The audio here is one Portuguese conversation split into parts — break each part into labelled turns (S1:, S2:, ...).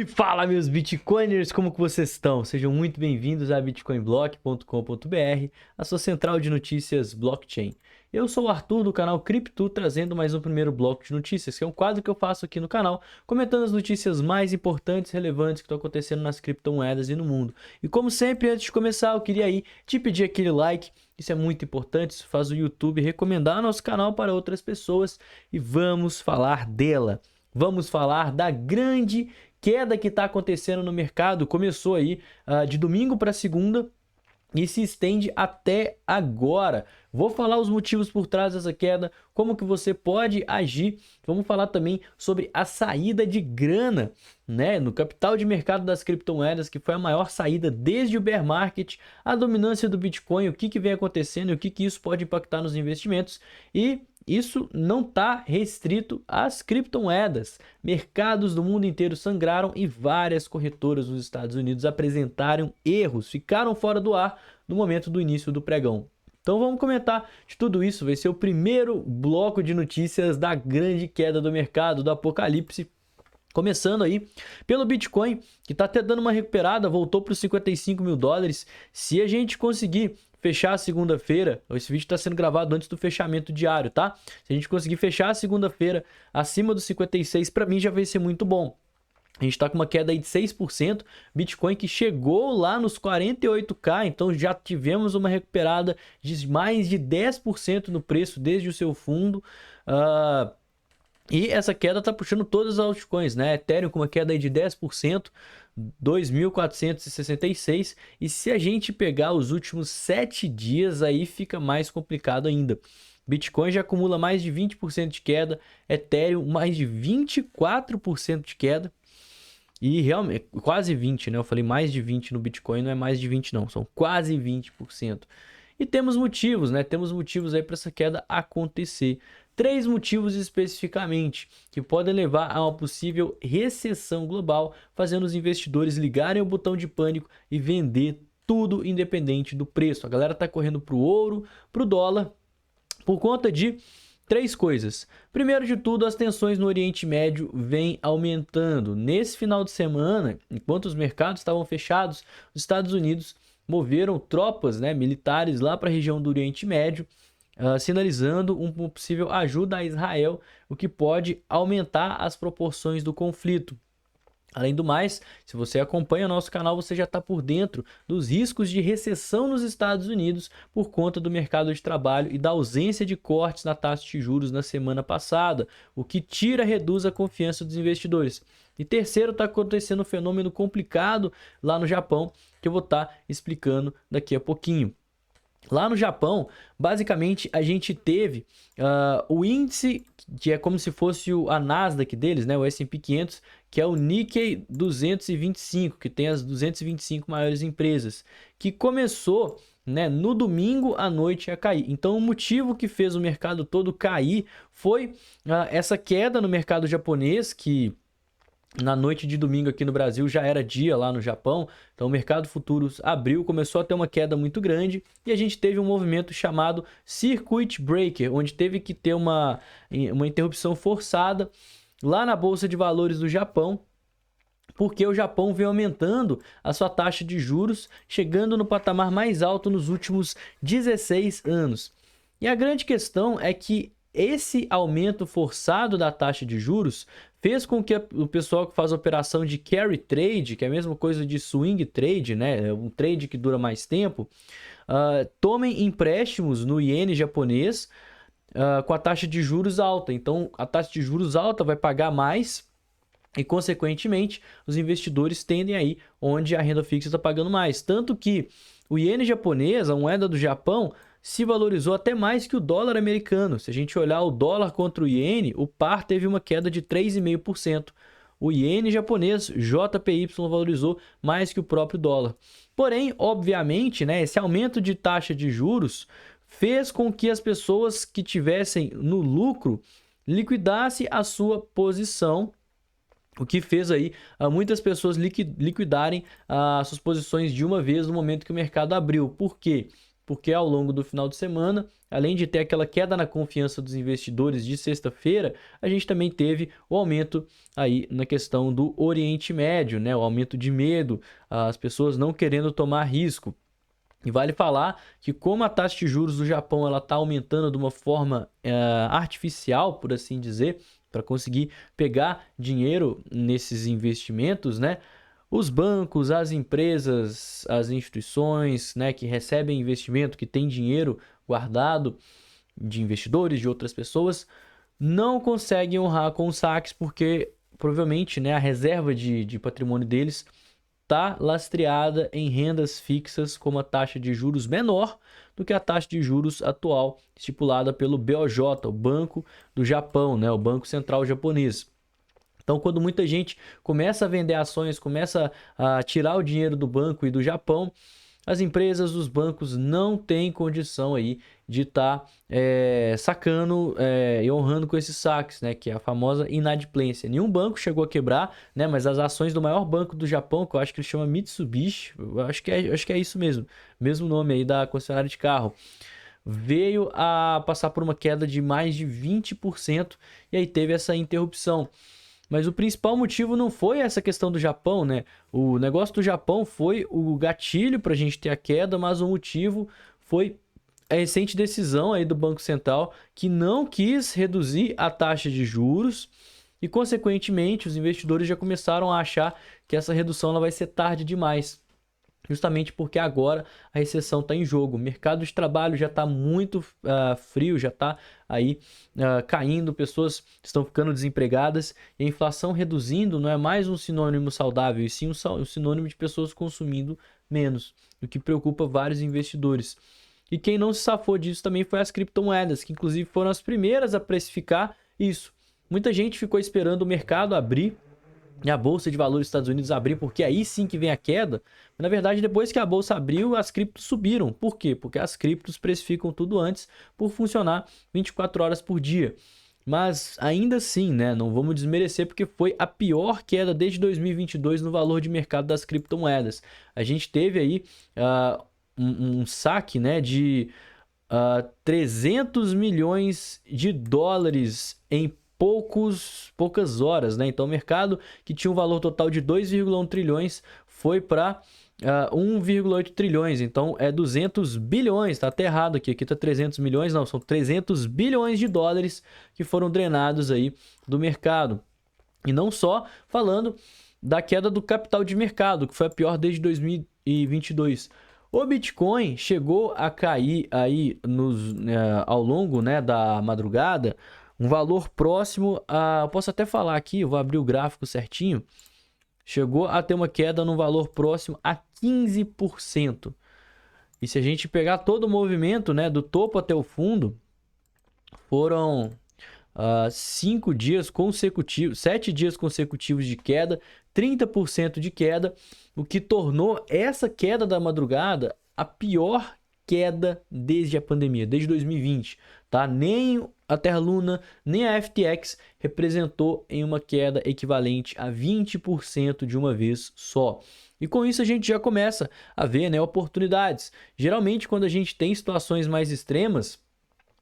S1: E fala, meus Bitcoiners, como que vocês estão? Sejam muito bem-vindos a bitcoinblock.com.br, a sua central de notícias blockchain. Eu sou o Arthur do canal Cripto, trazendo mais um primeiro bloco de notícias, que é um quadro que eu faço aqui no canal, comentando as notícias mais importantes e relevantes que estão acontecendo nas criptomoedas e no mundo. E como sempre, antes de começar, eu queria aí te pedir aquele like, isso é muito importante, isso faz o YouTube recomendar nosso canal para outras pessoas e vamos falar dela. Vamos falar da grande queda que está acontecendo no mercado. Começou aí de domingo para segunda e se estende até agora. Vou falar os motivos por trás dessa queda, como que você pode agir. Vamos falar também sobre a saída de grana, né, no capital de mercado das criptomoedas, que foi a maior saída desde o bear market, a dominância do Bitcoin, o que que vem acontecendo e o que que isso pode impactar nos investimentos. E isso não está restrito às criptomoedas. Mercados do mundo inteiro sangraram e várias corretoras nos Estados Unidos apresentaram erros, ficaram fora do ar no momento do início do pregão. Então vamos comentar de tudo isso, vai ser o primeiro bloco de notícias da grande queda do mercado, do apocalipse. Começando aí pelo Bitcoin, que está até dando uma recuperada, voltou para os 55 mil dólares. Se a gente conseguir fechar a segunda-feira, esse vídeo está sendo gravado antes do fechamento diário, tá? Se a gente conseguir fechar a segunda-feira acima dos 56, para mim já vai ser muito bom. A gente está com uma queda aí de 6%, Bitcoin que chegou lá nos 48k, então já tivemos uma recuperada de mais de 10% no preço desde o seu fundo. E essa queda está puxando todas as altcoins, né? Ethereum com uma queda aí de 10%, 2.466. E se a gente pegar os últimos 7 dias, aí fica mais complicado ainda. Bitcoin já acumula mais de 20% de queda, Ethereum mais de 24% de queda. E realmente, quase 20, né? Eu falei mais de 20 no Bitcoin, não é mais de 20 não, são quase 20%. E temos motivos, né? Temos motivos aí para essa queda acontecer. 3 motivos especificamente que podem levar a uma possível recessão global, fazendo os investidores ligarem o botão de pânico e vender tudo independente do preço. A galera tá correndo pro ouro, pro dólar, por conta de 3 coisas. Primeiro de tudo, as tensões no Oriente Médio vêm aumentando. Nesse final de semana, enquanto os mercados estavam fechados, os Estados Unidos moveram tropas, né, militares lá para a região do Oriente Médio, sinalizando uma possível ajuda a Israel, o que pode aumentar as proporções do conflito. Além do mais, se você acompanha nosso canal, você já está por dentro dos riscos de recessão nos Estados Unidos por conta do mercado de trabalho e da ausência de cortes na taxa de juros na semana passada, o que reduz a confiança dos investidores. E terceiro, está acontecendo um fenômeno complicado lá no Japão, que eu vou estar explicando daqui a pouquinho. Lá no Japão, basicamente, a gente teve o índice, que é como se fosse a Nasdaq deles, né? O S&P 500, que é o Nikkei 225, que tem as 225 maiores empresas, que começou, né, no domingo à noite a cair. Então, o motivo que fez o mercado todo cair foi essa queda no mercado japonês, que na noite de domingo aqui no Brasil já era dia lá no Japão, então o mercado futuros abriu, começou a ter uma queda muito grande e a gente teve um movimento chamado Circuit Breaker, onde teve que ter uma interrupção forçada lá na Bolsa de Valores do Japão, porque o Japão vem aumentando a sua taxa de juros, chegando no patamar mais alto nos últimos 16 anos. E a grande questão é que esse aumento forçado da taxa de juros fez com que o pessoal que faz operação de carry trade, que é a mesma coisa de swing trade, né, um trade que dura mais tempo, tomem empréstimos no iene japonês com a taxa de juros alta. Então, a taxa de juros alta vai pagar mais e, consequentemente, os investidores tendem aí onde a renda fixa está pagando mais. Tanto que o iene japonês, a moeda do Japão, se valorizou até mais que o dólar americano. Se a gente olhar o dólar contra o iene, o par teve uma queda de 3,5%. O iene japonês, JPY, valorizou mais que o próprio dólar. Porém, obviamente, né, esse aumento de taxa de juros fez com que as pessoas que tivessem no lucro liquidassem a sua posição, o que fez aí muitas pessoas liquidarem as suas posições de uma vez no momento que o mercado abriu. Por quê? porque ao longo do final de semana, além de ter aquela queda na confiança dos investidores de sexta-feira, a gente também teve o aumento aí na questão do Oriente Médio, né? O aumento de medo, as pessoas não querendo tomar risco. E vale falar que como a taxa de juros do Japão ela está aumentando de uma forma artificial, por assim dizer, para conseguir pegar dinheiro nesses investimentos, né? Os bancos, as empresas, as instituições, né, que recebem investimento, que têm dinheiro guardado de investidores, de outras pessoas, não conseguem honrar com os saques porque provavelmente, né, a reserva de patrimônio deles está lastreada em rendas fixas com uma taxa de juros menor do que a taxa de juros atual estipulada pelo BOJ, o Banco do Japão, né, o Banco Central Japonês. Então, quando muita gente começa a vender ações, começa a tirar o dinheiro do banco e do Japão, as empresas, os bancos não têm condição aí de estar sacando e honrando com esses saques, né? Que é a famosa inadimplência. Nenhum banco chegou a quebrar, né? Mas as ações do maior banco do Japão, que eu acho que ele chama Mitsubishi, eu acho que é isso mesmo, mesmo nome aí da concessionária de carro, veio a passar por uma queda de mais de 20% e aí teve essa interrupção. Mas o principal motivo não foi essa questão do Japão, né? O negócio do Japão foi o gatilho para a gente ter a queda, mas o motivo foi a recente decisão aí do Banco Central que não quis reduzir a taxa de juros e, consequentemente, os investidores já começaram a achar que essa redução ela vai ser tarde demais. Justamente porque agora a recessão está em jogo. O mercado de trabalho já está muito frio, já está aí caindo, pessoas estão ficando desempregadas e a inflação reduzindo não é mais um sinônimo saudável, e sim um sinônimo de pessoas consumindo menos, o que preocupa vários investidores. E quem não se safou disso também foi as criptomoedas, que inclusive foram as primeiras a precificar isso. Muita gente ficou esperando o mercado abrir e a Bolsa de Valores dos Estados Unidos abrir, porque aí sim que vem a queda. Mas, na verdade, depois que a Bolsa abriu, as criptos subiram. Por quê? Porque as criptos precificam tudo antes por funcionar 24 horas por dia. Mas ainda assim, né, não vamos desmerecer porque foi a pior queda desde 2022 no valor de mercado das criptomoedas. A gente teve aí um saque, né, de 300 milhões de dólares em poucas horas, né? Então, o mercado que tinha um valor total de 2,1 trilhões foi para 1,8 trilhões. Então, é 200 bilhões. Tá até errado aqui. Aqui tá 300 milhões. Não, são 300 bilhões de dólares que foram drenados aí do mercado. E não só falando da queda do capital de mercado, que foi a pior desde 2022. O Bitcoin chegou a cair aí ao longo, né, da madrugada um valor próximo a... Eu posso até falar aqui, eu vou abrir o gráfico certinho. Chegou a ter uma queda no valor próximo a 15%. E se a gente pegar todo o movimento, né, do topo até o fundo, foram 5 dias consecutivos, 7 dias consecutivos de queda, 30% de queda, o que tornou essa queda da madrugada a pior queda desde a pandemia, desde 2020, tá? Nem a Terra Luna, nem a FTX representou em uma queda equivalente a 20% de uma vez só. E com isso a gente já começa a ver, né, oportunidades. Geralmente quando a gente tem situações mais extremas,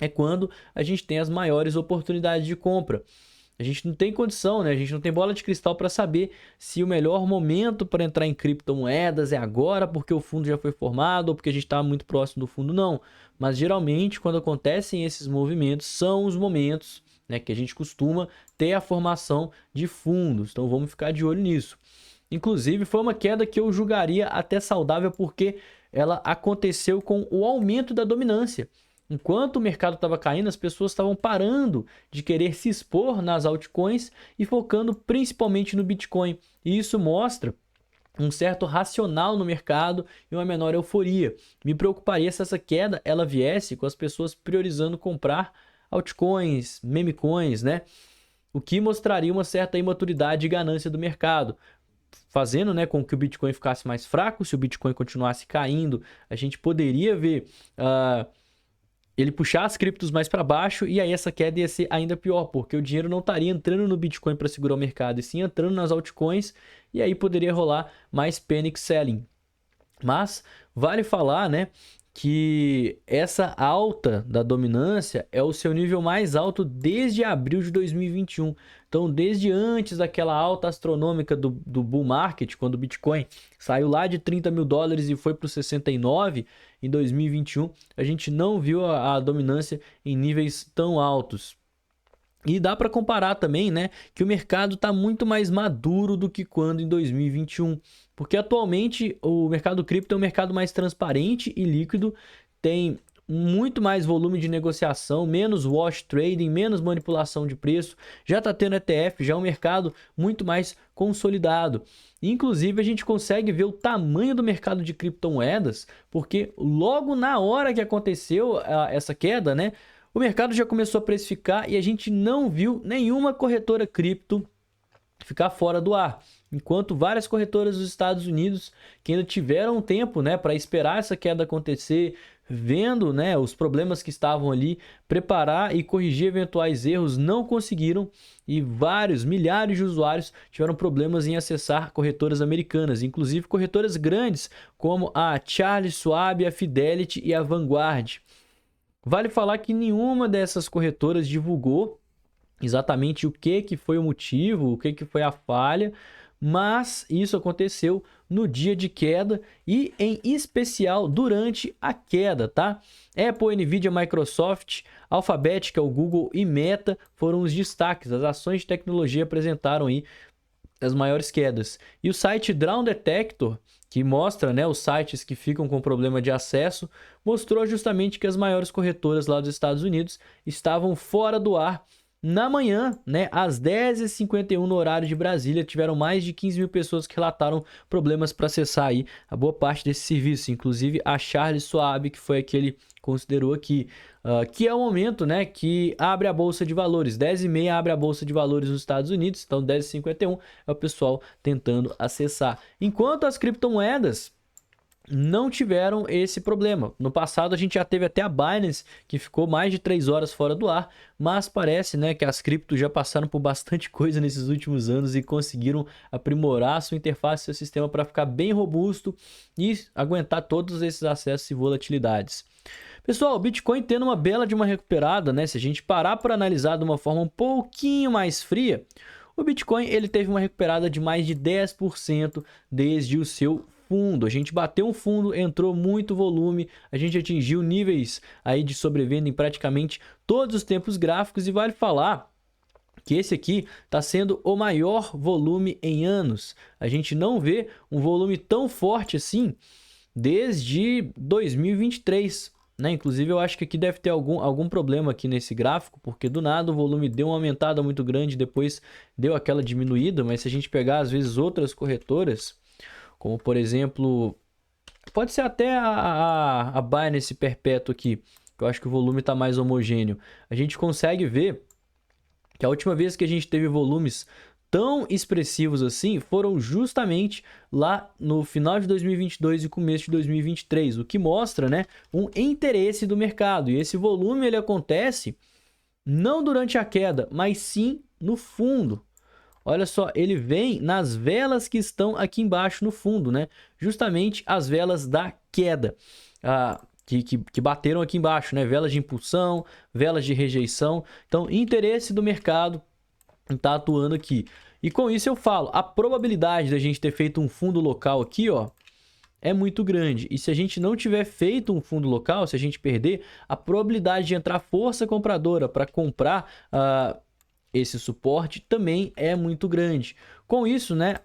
S1: é quando a gente tem as maiores oportunidades de compra. A gente não tem condição, né? A gente não tem bola de cristal para saber se o melhor momento para entrar em criptomoedas é agora, porque o fundo já foi formado ou porque a gente está muito próximo do fundo, não. Mas geralmente, quando acontecem esses movimentos, são os momentos, né, que a gente costuma ter a formação de fundos. Então vamos ficar de olho nisso. Inclusive, foi uma queda que eu julgaria até saudável, porque ela aconteceu com o aumento da dominância. Enquanto o mercado estava caindo, as pessoas estavam parando de querer se expor nas altcoins e focando principalmente no Bitcoin. E isso mostra um certo racional no mercado e uma menor euforia. Me preocuparia se essa queda ela viesse com as pessoas priorizando comprar altcoins, meme coins, né? O que mostraria uma certa imaturidade e ganância do mercado, fazendo, né, com que o Bitcoin ficasse mais fraco. Se o Bitcoin continuasse caindo, a gente poderia ver ele puxar as criptos mais para baixo, e aí essa queda ia ser ainda pior, porque o dinheiro não estaria entrando no Bitcoin para segurar o mercado, e sim entrando nas altcoins, e aí poderia rolar mais panic selling. Mas vale falar, né, que essa alta da dominância é o seu nível mais alto desde abril de 2021. Então, desde antes daquela alta astronômica do bull market, quando o Bitcoin saiu lá de 30 mil dólares e foi para os 69 em 2021, a gente não viu a dominância em níveis tão altos. E dá para comparar também, né, que o mercado está muito mais maduro do que quando em 2021, porque atualmente o mercado cripto é um mercado mais transparente e líquido, tem muito mais volume de negociação, menos wash trading, menos manipulação de preço, já está tendo ETF, já é um mercado muito mais consolidado. Inclusive a gente consegue ver o tamanho do mercado de criptomoedas, porque logo na hora que aconteceu essa queda, né, o mercado já começou a precificar e a gente não viu nenhuma corretora cripto ficar fora do ar. Enquanto várias corretoras dos Estados Unidos que ainda tiveram tempo, né, para esperar essa queda acontecer, vendo, né, os problemas que estavam ali, preparar e corrigir eventuais erros, não conseguiram, e milhares de usuários tiveram problemas em acessar corretoras americanas, inclusive corretoras grandes como a Charles Schwab, a Fidelity e a Vanguard. Vale falar que nenhuma dessas corretoras divulgou exatamente o que foi o motivo, o que foi a falha, mas isso aconteceu no dia de queda e em especial durante a queda, tá? Apple, Nvidia, Microsoft, Alphabet, que é o Google, e Meta foram os destaques. As ações de tecnologia apresentaram aí as maiores quedas. E o site Drown Detector, que mostra, né, os sites que ficam com problema de acesso, mostrou justamente que as maiores corretoras lá dos Estados Unidos estavam fora do ar. Na manhã, né, às 10h51 no horário de Brasília, tiveram mais de 15 mil pessoas que relataram problemas para acessar aí a boa parte desse serviço, inclusive a Charles Schwab, que foi a que ele considerou aqui, que é o momento, né, que abre a Bolsa de Valores. 10h30 abre a Bolsa de Valores nos Estados Unidos, então 10h51 é o pessoal tentando acessar. Enquanto as criptomoedas não tiveram esse problema. No passado a gente já teve até a Binance, que ficou mais de 3 horas fora do ar, mas parece, né, que as criptos já passaram por bastante coisa nesses últimos anos e conseguiram aprimorar sua interface, seu sistema para ficar bem robusto e aguentar todos esses acessos e volatilidades. Pessoal, o Bitcoin tendo uma bela de uma recuperada, né? Se a gente parar para analisar de uma forma um pouquinho mais fria, o Bitcoin ele teve uma recuperada de mais de 10% desde o seu fundo. A gente bateu um fundo, entrou muito volume, a gente atingiu níveis aí de sobrevenda em praticamente todos os tempos gráficos, e vale falar que esse aqui está sendo o maior volume em anos. A gente não vê um volume tão forte assim desde 2023. Né? Inclusive eu acho que aqui deve ter algum problema aqui nesse gráfico, porque do nada o volume deu uma aumentada muito grande, depois deu aquela diminuída, mas se a gente pegar às vezes outras corretoras, como por exemplo, pode ser até a Binance Perpétuo aqui, que eu acho que o volume está mais homogêneo, a gente consegue ver que a última vez que a gente teve volumes tão expressivos assim foram justamente lá no final de 2022 e começo de 2023, o que mostra, né, um interesse do mercado. E esse volume ele acontece não durante a queda, mas sim no fundo. Olha só, ele vem nas velas que estão aqui embaixo no fundo, né? Justamente as velas da queda, que bateram aqui embaixo, né? Velas de impulsão, velas de rejeição. Então, interesse do mercado está atuando aqui. E com isso eu falo, a probabilidade da gente ter feito um fundo local aqui, ó, é muito grande. E se a gente não tiver feito um fundo local, se a gente perder, a probabilidade de entrar força compradora para comprar esse suporte também é muito grande. Com isso, né,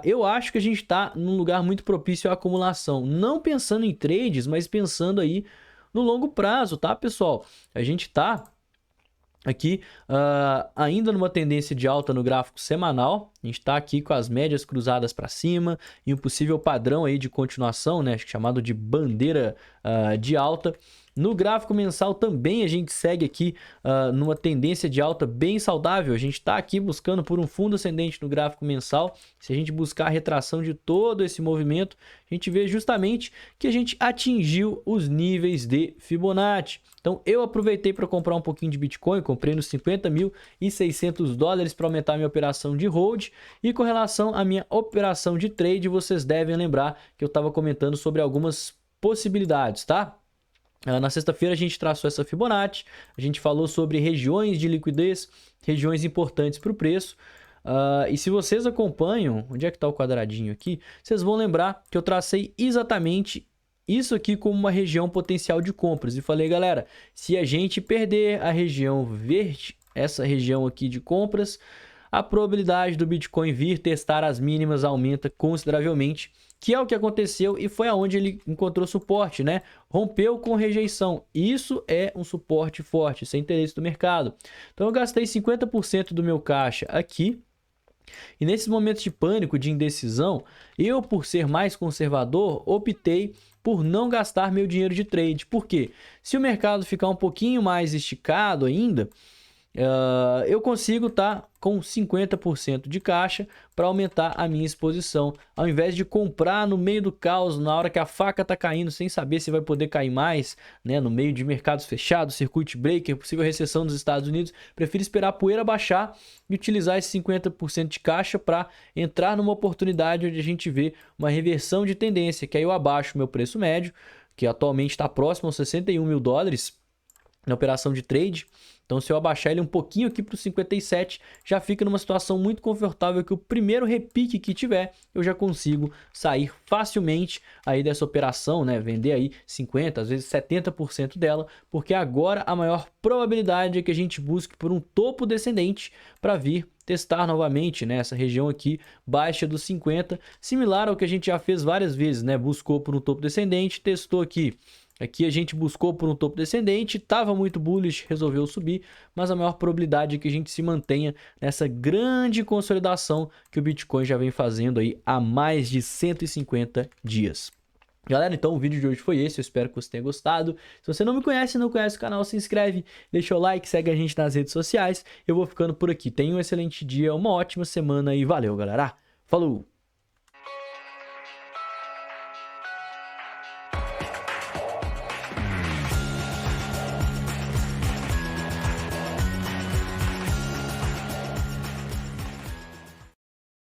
S1: eu acho que a gente está num lugar muito propício à acumulação. Não pensando em trades, mas pensando aí no longo prazo, tá, pessoal? A gente está aqui ainda numa tendência de alta no gráfico semanal. A gente está aqui com as médias cruzadas para cima e um possível padrão aí de continuação, né, chamado de bandeira de alta. No gráfico mensal também a gente segue aqui numa tendência de alta bem saudável. A gente está aqui buscando por um fundo ascendente no gráfico mensal. Se a gente buscar a retração de todo esse movimento, a gente vê justamente que a gente atingiu os níveis de Fibonacci. Então eu aproveitei para comprar um pouquinho de Bitcoin, comprei nos 50.600 dólares para aumentar minha operação de hold. E com relação à minha operação de trade, vocês devem lembrar que eu estava comentando sobre algumas possibilidades, tá? Na sexta-feira a gente traçou essa Fibonacci, a gente falou sobre regiões de liquidez, regiões importantes para o preço. E se vocês acompanham, onde é que está o quadradinho aqui? Vocês vão lembrar que eu tracei exatamente isso aqui como uma região potencial de compras. E falei, galera, se a gente perder a região verde, essa região aqui de compras, a probabilidade do Bitcoin vir testar as mínimas aumenta consideravelmente, que é o que aconteceu e foi aonde ele encontrou suporte, né? Rompeu com rejeição. Isso é um suporte forte, sem interesse do mercado. Então eu gastei 50% do meu caixa aqui. E nesses momentos de pânico, de indecisão, eu, por ser mais conservador, optei por não gastar meu dinheiro de trade. Por quê? Se o mercado ficar um pouquinho mais esticado ainda, eu consigo estar com 50% de caixa para aumentar a minha exposição. Ao invés de comprar no meio do caos, na hora que a faca está caindo, sem saber se vai poder cair mais, né, no meio de mercados fechados, circuit breaker, possível recessão dos Estados Unidos, prefiro esperar a poeira baixar e utilizar esse 50% de caixa para entrar numa oportunidade onde a gente vê uma reversão de tendência, que aí eu abaixo o meu preço médio, que atualmente está próximo aos 61 mil dólares na operação de trade. Então, se eu abaixar ele um pouquinho aqui para os 57, já fica numa situação muito confortável que o primeiro repique que tiver, eu já consigo sair facilmente aí dessa operação, né? Vender aí 50%, às vezes 70% dela, porque agora a maior probabilidade é que a gente busque por um topo descendente para vir testar novamente, né, essa região aqui baixa dos 50, similar ao que a gente já fez várias vezes, né? Buscou por um topo descendente, testou aqui. Aqui a gente buscou por um topo descendente, estava muito bullish, resolveu subir, mas a maior probabilidade é que a gente se mantenha nessa grande consolidação que o Bitcoin já vem fazendo aí há mais de 150 dias. Galera, então o vídeo de hoje foi esse, eu espero que você tenha gostado. Se você não me conhece, não conhece o canal, se inscreve, deixa o like, segue a gente nas redes sociais. Eu vou ficando por aqui. Tenha um excelente dia, uma ótima semana e valeu, galera. Falou!